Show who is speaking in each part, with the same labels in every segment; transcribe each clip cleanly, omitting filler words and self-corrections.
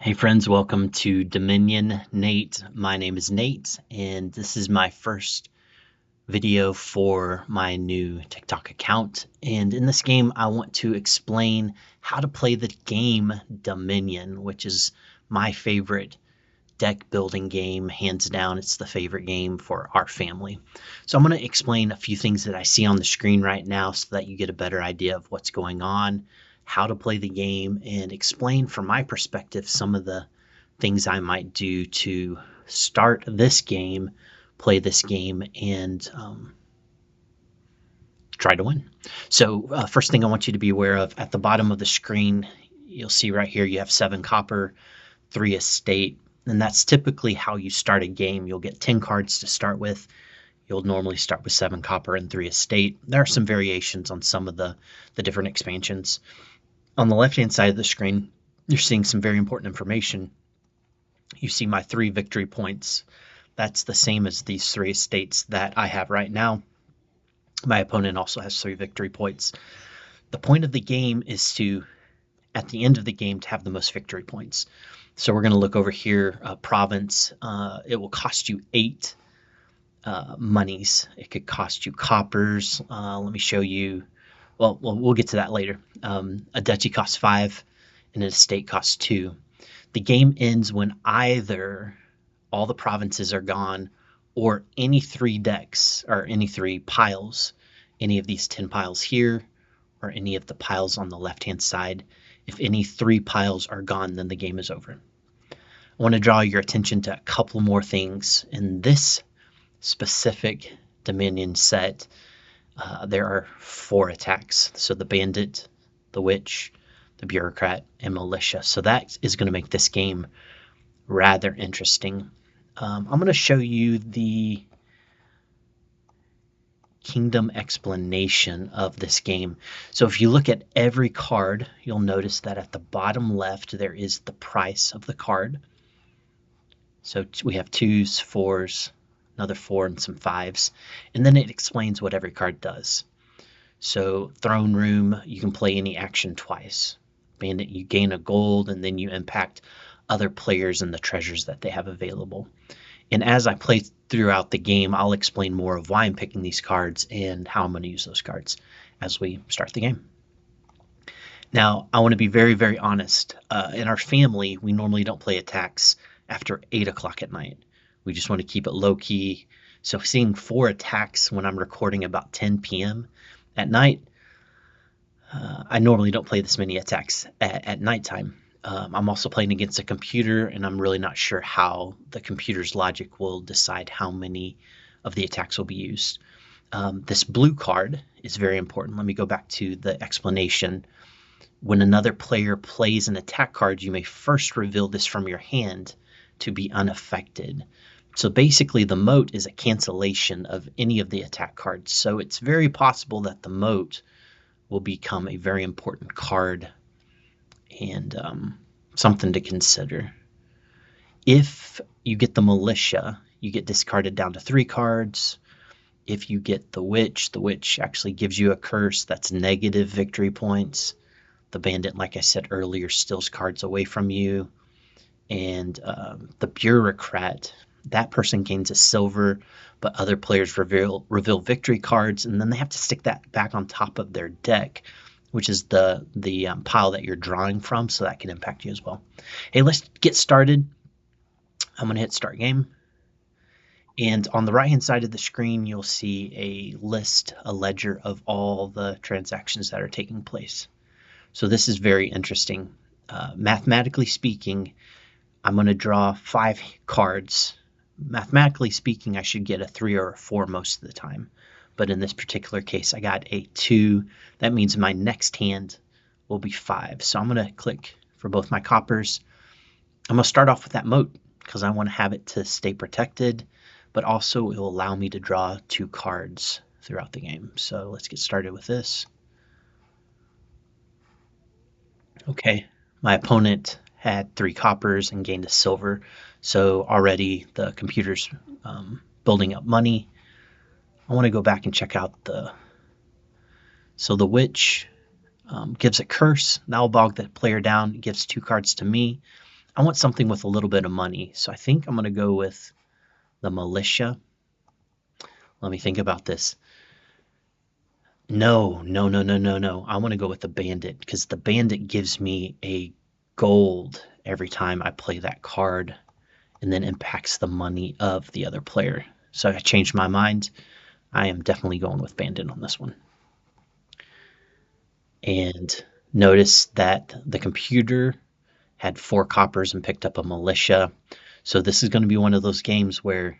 Speaker 1: Hey friends, welcome to Dominion Nate. My name is Nate, and this is my first video for my new TikTok account. And in this game, I want to explain how to play the game Dominion, which is my favorite deck building game. Hands down, it's the favorite game for our family. So I'm going to explain a few things that I see on the screen right now so that you get a better idea of what's going on, how to play the game, and explain from my perspective some of the things I might do to start this game, play this game, and try to win. So first thing I want you to be aware of, at the bottom of the screen, you'll see right here you have 7 copper, 3 estate, and that's typically how you start a game. You'll get 10 cards to start with. You'll normally start with 7 copper and 3 estate. There are some variations on some of the different expansions. On the left-hand side of the screen, you're seeing some very important information. You see my 3 victory points. That's the same as these 3 estates that I have right now. My opponent also has 3 victory points. The point of the game is to, at the end of the game, to have the most victory points. So we're going to look over here, province. It will cost you 8 monies. It could cost you coppers. Let me show you. Well, we'll get to that later. A duchy costs 5, and an estate costs 2. The game ends when either all the provinces are gone or any 3 decks or any 3 piles, any of these 10 piles here or any of the piles on the left-hand side. If any 3 piles are gone, then the game is over. I want to draw your attention to a couple more things. In this specific Dominion set, there are 4 attacks. So the Bandit, the Witch, the Bureaucrat, and Militia. So that is going to make this game rather interesting. I'm going to show you the kingdom explanation of this game. So if you look at every card, you'll notice that at the bottom left there is the price of the card. So we have 2s, 4s, another 4, and some 5s. And then it explains what every card does. So Throne Room, you can play any action twice. Bandit, you gain a gold, and then you impact other players and the treasures that they have available. And as I play throughout the game, I'll explain more of why I'm picking these cards and how I'm going to use those cards as we start the game. Now, I want to be very, very honest. In our family, we normally don't play attacks after 8 o'clock at night. We just want to keep it low-key. So seeing 4 attacks when I'm recording about 10 p.m. at night, I normally don't play this many attacks at nighttime. I'm also playing against a computer, and I'm really not sure how the computer's logic will decide how many of the attacks will be used. This blue card is very important. Let me go back to the explanation. When another player plays an attack card, you may first reveal this from your hand to be unaffected. So basically, the moat is a cancellation of any of the attack cards. So it's very possible that the moat will become a very important card and something to consider. If you get the Militia, you get discarded down to 3 cards. If you get the Witch actually gives you a curse that's negative victory points. The Bandit, like I said earlier, steals cards away from you. And the Bureaucrat, that person gains a silver, but other players reveal victory cards, and then they have to stick that back on top of their deck, which is the pile that you're drawing from, so that can impact you as well. Hey, let's get started. I'm going to hit Start Game. And on the right-hand side of the screen, you'll see a list, a ledger of all the transactions that are taking place. So this is very interesting. Mathematically speaking, I'm going to draw 5 cards. Mathematically speaking, I should get a 3 or a 4 most of the time. But in this particular case, I got a 2. That means my next hand will be 5. So I'm going to click for both my coppers. I'm going to start off with that moat because I want to have it to stay protected, but also it will allow me to draw 2 cards throughout the game. So let's get started with this. Okay, my opponent had 3 coppers and gained a silver. So already the computer's building up money. I want to go back and check out so the Witch gives a curse. That will bog the player down. It gives 2 cards to me. I want something with a little bit of money. So I think I'm going to go with the militia. Let me think about this. No, no, no, no, no, no. I want to go with the bandit because the bandit gives me a gold every time I play that card and then impacts the money of the other player. So I changed my mind. I am definitely going with bandit on this one. And notice that the computer had 4 coppers and picked up a militia. So this is going to be one of those games where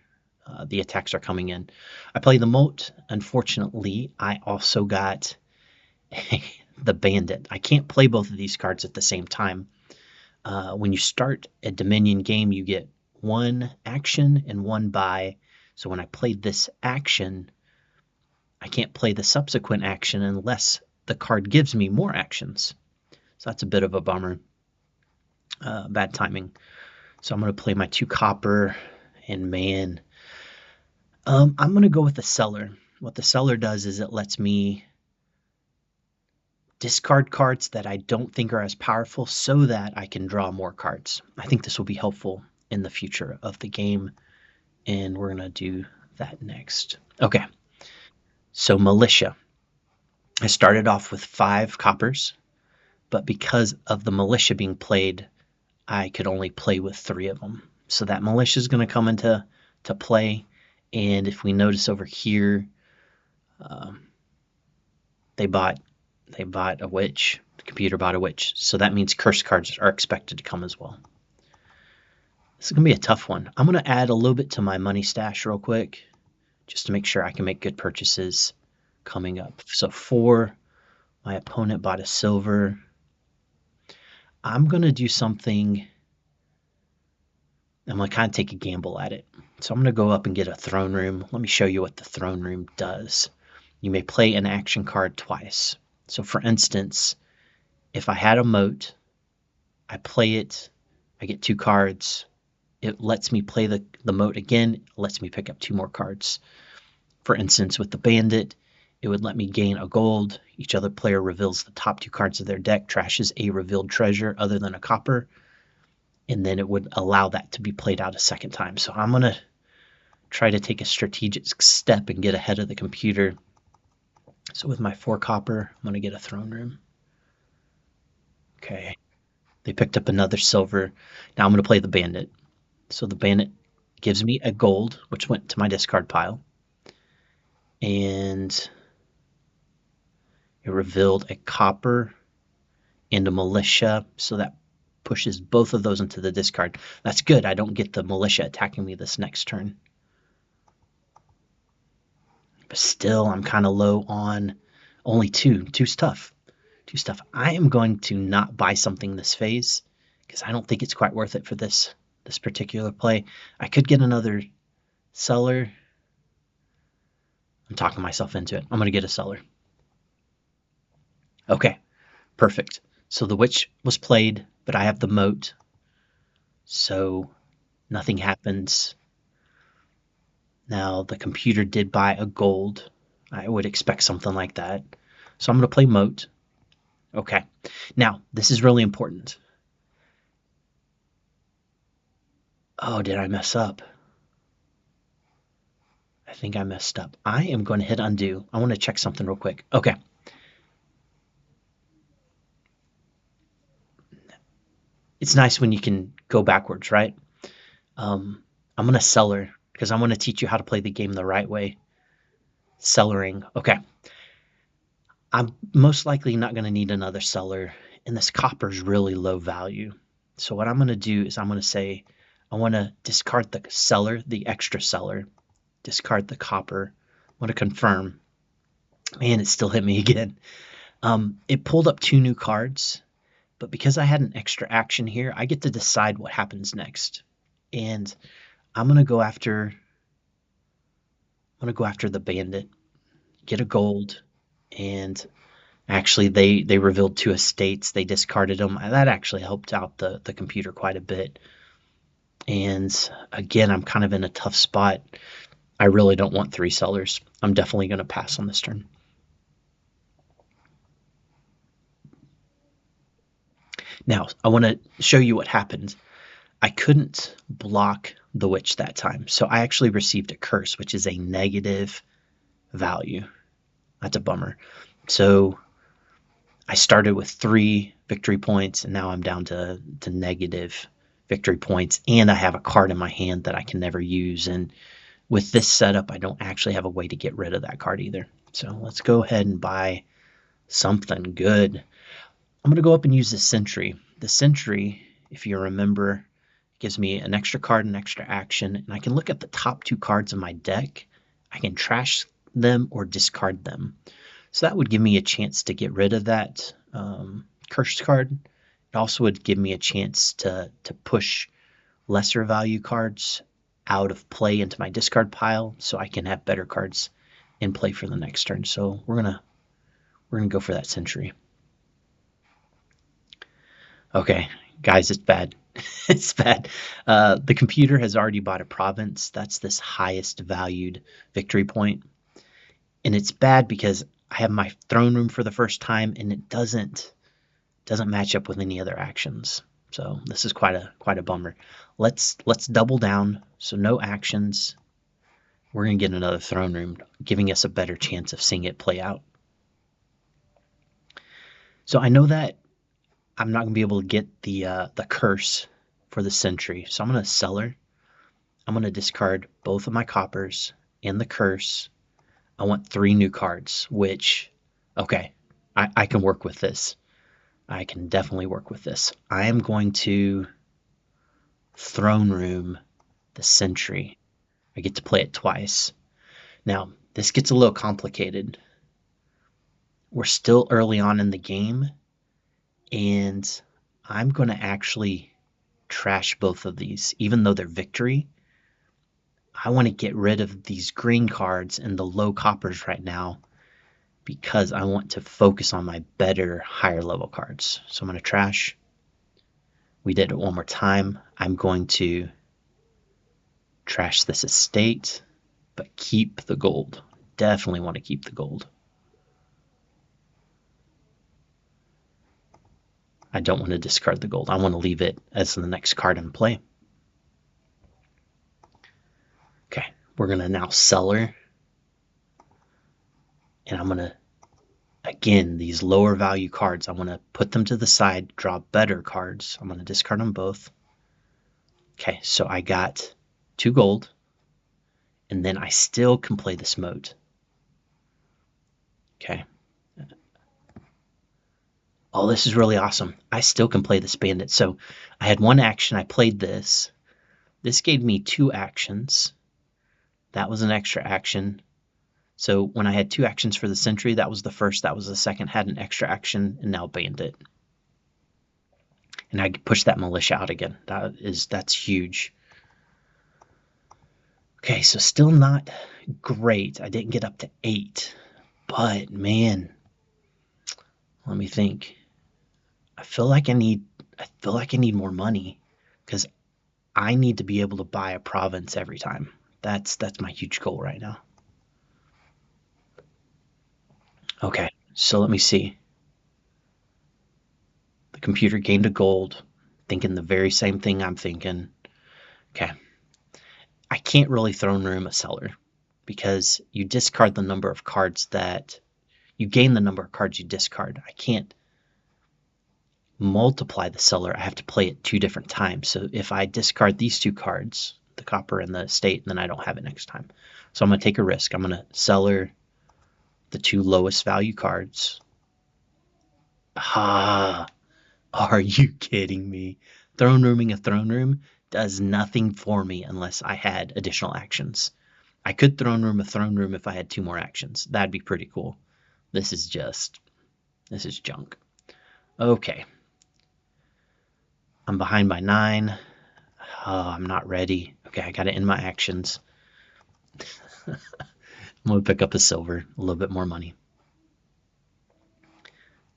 Speaker 1: the attacks are coming in. I play the moat. Unfortunately, I also got the bandit. I can't play both of these cards at the same time. When you start a Dominion game, you get 1 action and 1 buy. So when I played this action, I can't play the subsequent action unless the card gives me more actions. So that's a bit of a bummer. Bad timing. So I'm going to play my 2 copper, and man, I'm going to go with the seller. What the seller does is it lets me discard cards that I don't think are as powerful so that I can draw more cards. I think this will be helpful in the future of the game, and we're going to do that next. Okay, so militia. I started off with 5 coppers, but because of the militia being played, I could only play with 3 of them. So that militia is going to come into play, and if we notice over here, they bought a witch. The computer bought a witch, so that means curse cards are expected to come as well. This is going to be a tough one. I'm going to add a little bit to my money stash real quick, just to make sure I can make good purchases coming up. So 4, my opponent bought a silver. I'm going to do something. I'm going to kind of take a gamble at it. So I'm going to go up and get a throne room. Let me show you what the throne room does. You may play an action card twice. So for instance, if I had a moat, I play it, I get 2 cards. It lets me play the moat again, it lets me pick up 2 more cards. For instance, with the bandit, it would let me gain a gold. Each other player reveals the top 2 cards of their deck, trashes a revealed treasure other than a copper, and then it would allow that to be played out a second time. So I'm going to try to take a strategic step and get ahead of the computer. So with my 4 copper, I'm going to get a throne room. Okay. They picked up another silver. Now I'm going to play the bandit. So the bandit gives me a gold, which went to my discard pile. And it revealed a copper and a militia. So that pushes both of those into the discard. That's good. I don't get the militia attacking me this next turn. But still, I'm kind of low on only 2. 2's tough. 2's tough. I am going to not buy something this phase because I don't think it's quite worth it for this particular play. I could get another seller. I'm talking myself into it. I'm going to get a seller. Okay, perfect. So the witch was played, but I have the moat. So nothing happens. Now the computer did buy a gold. I would expect something like that. So I'm going to play moat. Okay. Now, this is really important. Oh, did I mess up? I think I messed up. I am going to hit undo. I want to check something real quick. Okay. It's nice when you can go backwards, right? I'm going to seller because I want to teach you how to play the game the right way. Cellaring. Okay. I'm most likely not going to need another seller, and this copper is really low value. So what I'm going to do is I'm going to say I want to discard the seller, the extra seller, discard the copper. I want to confirm. Man, it still hit me again. It pulled up 2 new cards, but because I had an extra action here, I get to decide what happens next. And I'm going to go after the bandit, get a gold, and actually they revealed 2 estates. They discarded them. That actually helped out the computer quite a bit. And again, I'm kind of in a tough spot. I really don't want 3 sellers. I'm definitely going to pass on this turn. Now, I want to show you what happened. I couldn't block the witch that time, so I actually received a curse, which is a negative value. That's a bummer. So I started with 3 victory points, and now I'm down to negative victory points, and I have a card in my hand that I can never use. And with this setup, I don't actually have a way to get rid of that card either. So let's go ahead and buy something good. I'm going to go up and use the Sentry. The Sentry, if you remember, gives me an extra card, an extra action, and I can look at the top 2 cards in my deck. I can trash them or discard them. So that would give me a chance to get rid of that cursed card. It also would give me a chance to push lesser value cards out of play into my discard pile, so I can have better cards in play for the next turn. So we're gonna go for that Sentry. Okay, guys, it's bad. It's bad. The computer has already bought a province. That's this highest valued victory point. And it's bad because I have my throne room for the first time, and it doesn't match up with any other actions. So this is quite a bummer. Let's double down. So no actions. We're gonna get another throne room, giving us a better chance of seeing it play out. So I know that I'm not gonna be able to get the curse for the Sentry. So I'm gonna sell her. I'm gonna discard both of my coppers and the curse. I want 3 new cards, which, okay, I can work with this. I can definitely work with this. I am going to throne room the Sentry. I get to play it twice. Now, this gets a little complicated. We're still early on in the game, and I'm going to actually trash both of these, even though they're victory. I want to get rid of these green cards and the low coppers right now because I want to focus on my better, higher level cards. So I'm going to trash. We did it one more time. I'm going to trash this estate, but keep the gold. Definitely want to keep the gold. I don't want to discard the gold. I want to leave it as the next card in play. Okay, we're going to now sell her. And I'm going to, again, these lower value cards, I want to put them to the side, draw better cards. I'm going to discard them both. Okay, so I got 2 gold, and then I still can play this mode. Okay. Oh, this is really awesome. I still can play this bandit. So I had 1 action. I played this. This gave me 2 actions. That was an extra action. So when I had 2 actions for the Sentry, that was the first, that was the second, had an extra action, and now bandit. And I push that militia out again. That's huge. Okay, so still not great. I didn't get up to 8, but man, let me think. I feel like I need more money because I need to be able to buy a province every time. That's my huge goal right now. Okay, so let me see. The computer gained a gold, thinking the very same thing I'm thinking. Okay. I can't really throne room a seller because you discard the number of cards that you gain the number of cards you discard. I can't multiply the seller. I have to play it 2 different times. So if I discard these 2 cards, the copper and the estate, then I don't have it next time. So I'm going to take a risk. I'm going to seller the 2 lowest value cards. Ah, are you kidding me? Throne rooming a throne room does nothing for me unless I had additional actions. I could throne room a throne room if I had 2 more actions. That'd be pretty cool. This is junk. Okay. I'm behind by 9. Oh, I'm not ready. Okay, I got to end my actions. I'm going to pick up a silver, a little bit more money.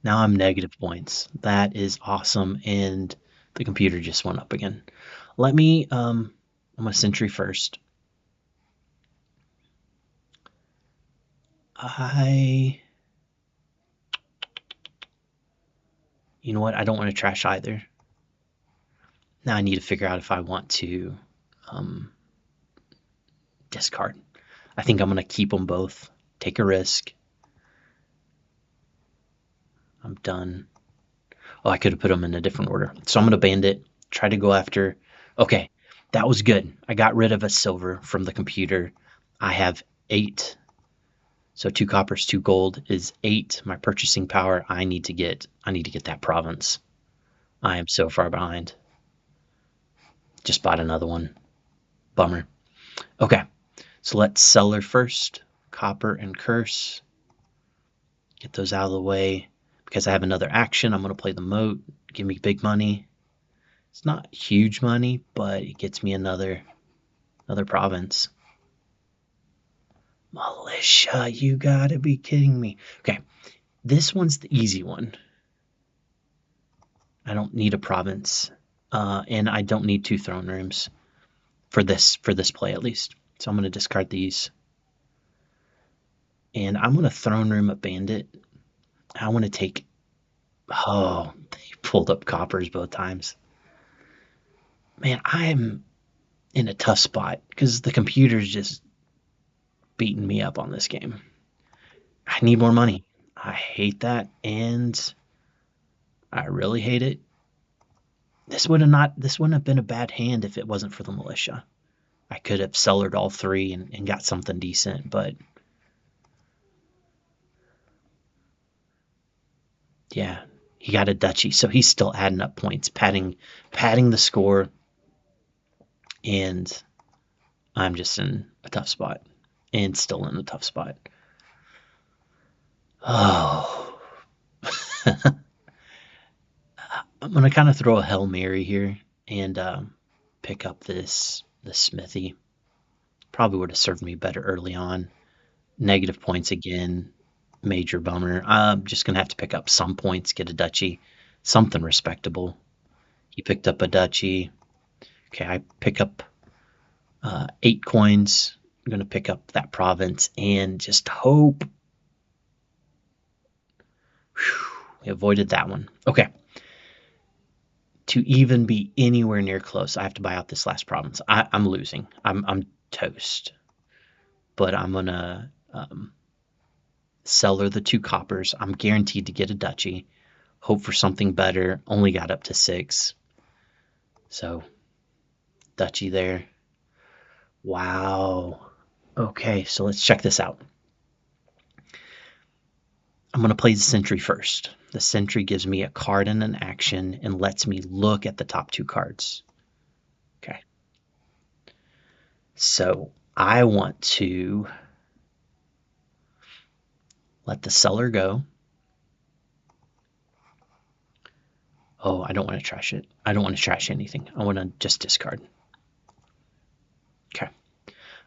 Speaker 1: Now I'm negative points. That is awesome, and the computer just went up again. Let me, I'm a Sentry first. You know what? I don't want to trash either. Now I need to figure out if I want to discard. I think I'm going to keep them both. Take a risk. I'm done. Oh, I could have put them in a different order. So I'm going to bandit. Try to go after. Okay, that was good. I got rid of a silver from the computer. I have 8. So 2 coppers, 2 gold is 8. My purchasing power. I need to get that province. I am so far behind. Just bought another one. Bummer. Okay, so let's seller first. Copper and curse. Get those out of the way. Because I have another action, I'm going to play the moat. Give me big money. It's not huge money, but it gets me another province. Militia, you gotta be kidding me. Okay, this one's the easy one. I don't need a province, and I don't need 2 throne rooms for this play at least. So I'm going to discard these, and I'm going to throne room a bandit. I want to take. Oh, they pulled up coppers both times. Man, I am in a tough spot because the computer's just beating me up on this game. I need more money. I hate that, and I really hate it. This wouldn't have been a bad hand if it wasn't for the militia. I could have cellared all 3 and got something decent, but yeah, he got a duchy, so he's still adding up points, padding the score, and I'm just in a tough spot, and still in a tough spot. Oh. I'm going to kind of throw a Hail Mary here and pick up the smithy. Probably would have served me better early on. Negative points again. Major bummer. I'm just going to have to pick up some points, get a duchy. Something respectable. He picked up a duchy. Okay, I pick up 8 coins. I'm going to pick up that province and just hope. Whew, we avoided that one. Okay. To even be anywhere near close, I have to buy out this last province. I'm losing. I'm toast. But I'm going to seller the 2 coppers. I'm guaranteed to get a duchy. Hope for something better. Only got up to 6. So, duchy there. Wow. Okay, so let's check this out. I'm going to play the sentry first. The sentry gives me a card and an action and lets me look at the top 2 cards. Okay. So I want to let the seller go. Oh, I don't want to trash it. I don't want to trash anything. I want to just discard. Okay.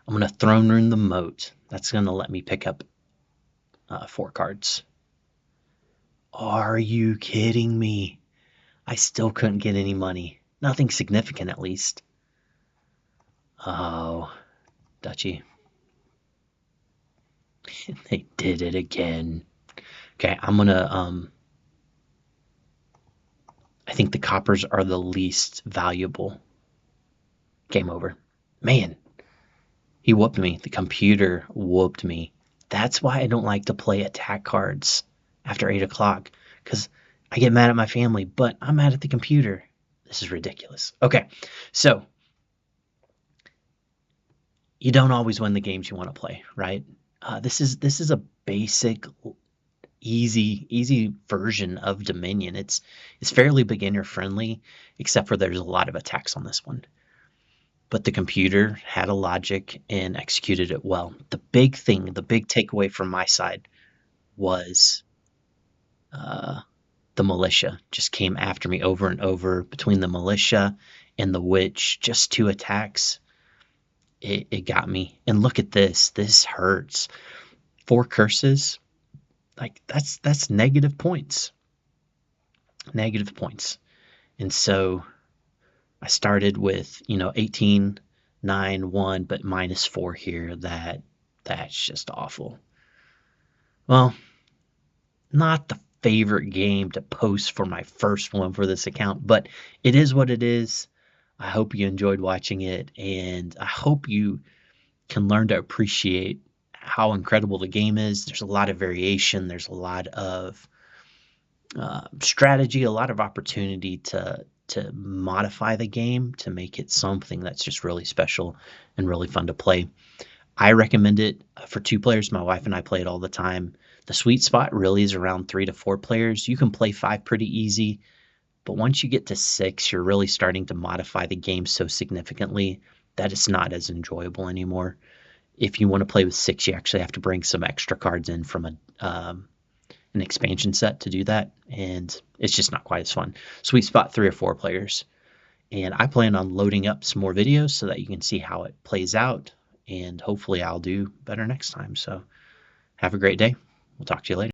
Speaker 1: I'm going to throne room the moat. That's going to let me pick up 4 cards. Are you kidding me? I still couldn't get any money. Nothing significant, at least. Oh, duchy. They did it again. Okay, I'm gonna I think the coppers are the least valuable. Game over. Man, he whooped me. The computer whooped me. That's why I don't like to play attack cards after 8 o'clock, because I get mad at my family, but I'm mad at the computer. This is ridiculous. Okay, so you don't always win the games you want to play, right? This is a basic, easy version of Dominion. It's fairly beginner friendly, except for there's a lot of attacks on this one. But the computer had a logic and executed it well. The big takeaway from my side was the militia just came after me over and over. Between the militia and the witch, just 2 attacks, it got me. And look at this. This hurts. 4 curses. Like that's negative points. Negative points. And so I started with, 18, 9, 1, but -4 here. That's just awful. Well, not the favorite game to post for my first one for this account, but it is what it is. I hope you enjoyed watching it, and I hope you can learn to appreciate how incredible the game is. There's a lot of variation. There's a lot of strategy, a lot of opportunity to modify the game to make it something that's just really special and really fun to play. I recommend it for 2 players. My wife and I play it all the time. The sweet spot really is around 3 to 4 players. You can play 5 pretty easy, but once you get to 6, you're really starting to modify the game so significantly that it's not as enjoyable anymore. If you want to play with 6, you actually have to bring some extra cards in from an expansion set to do that, and it's just not quite as fun. Sweet spot 3 or 4 players. And I plan on loading up some more videos so that you can see how it plays out, and hopefully I'll do better next time. So have a great day. We'll talk to you later.